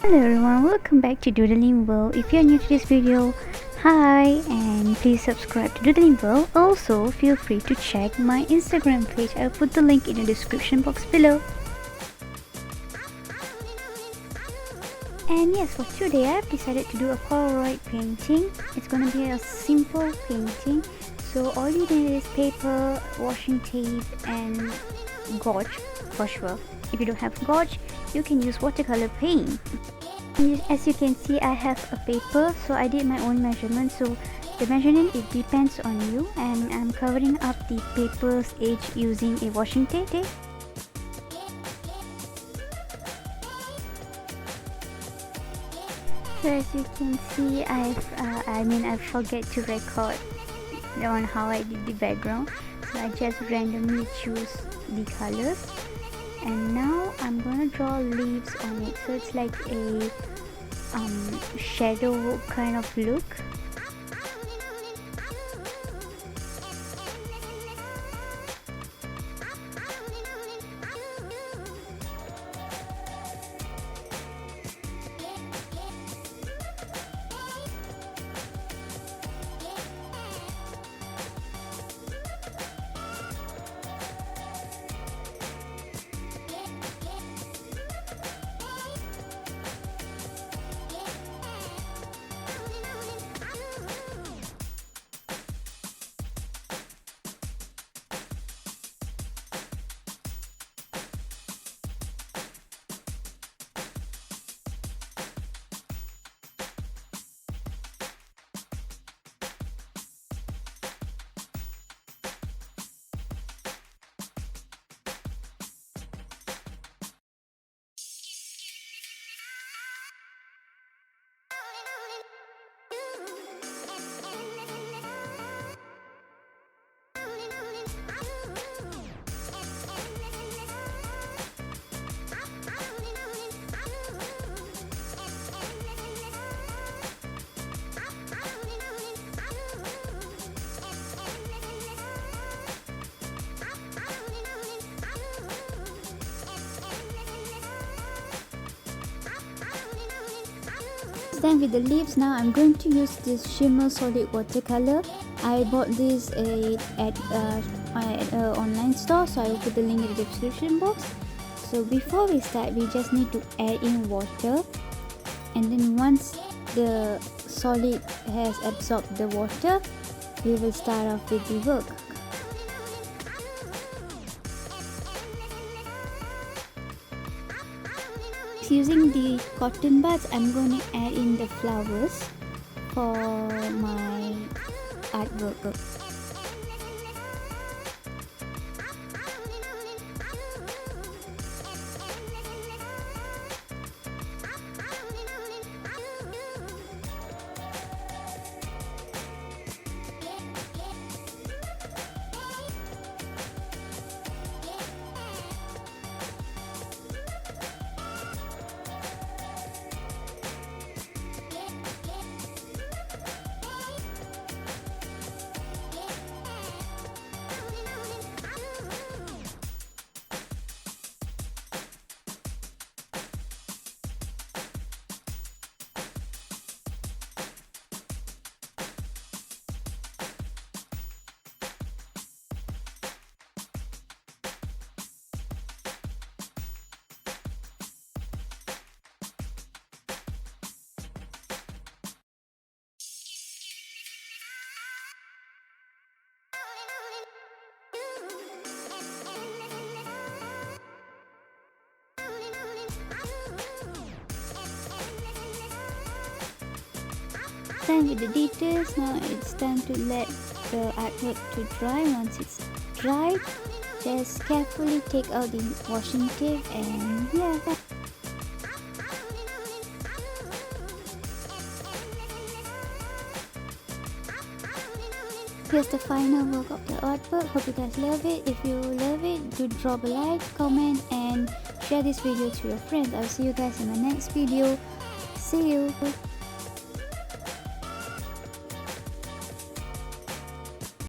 Hello everyone, welcome back to Doodling World. If you're new to this video, hi, and please subscribe to Doodling World. Also, feel free to check my Instagram page. I'll put the link in the description box below. And yes, for today I've decided to do a Polaroid painting. It's gonna be a simple painting. So all you need is paper, washing tape and gouache for sure. If you don't have gouache, you can use watercolor paint. As you can see, I have a paper, so I did my own measurement. So the measurement, it depends on you, and I'm covering up the paper's edge using a washing tape. So as you can see, I forget to record on how I did the background, so I just randomly choose the colors. And now I'm gonna draw leaves on it, so it's like a shadow kind of look. Done with the leaves. Now I'm going to use this shimmer solid watercolor. I bought this at my online store, so I will put the link in the description box. So before we start, we just need to add in water, and then once the solid has absorbed the water, we will start off with the work. Using the cotton buds, I'm going to add in the flowers for my artwork. Done with the details. Now it's time to let the artwork to dry. Once it's dried, just carefully take out the washing tape, and yeah. Here's the final work of the artwork. Hope you guys love it. If you love it, do drop a like, comment, and share this video to your friends. I'll see you guys in my next video. See you.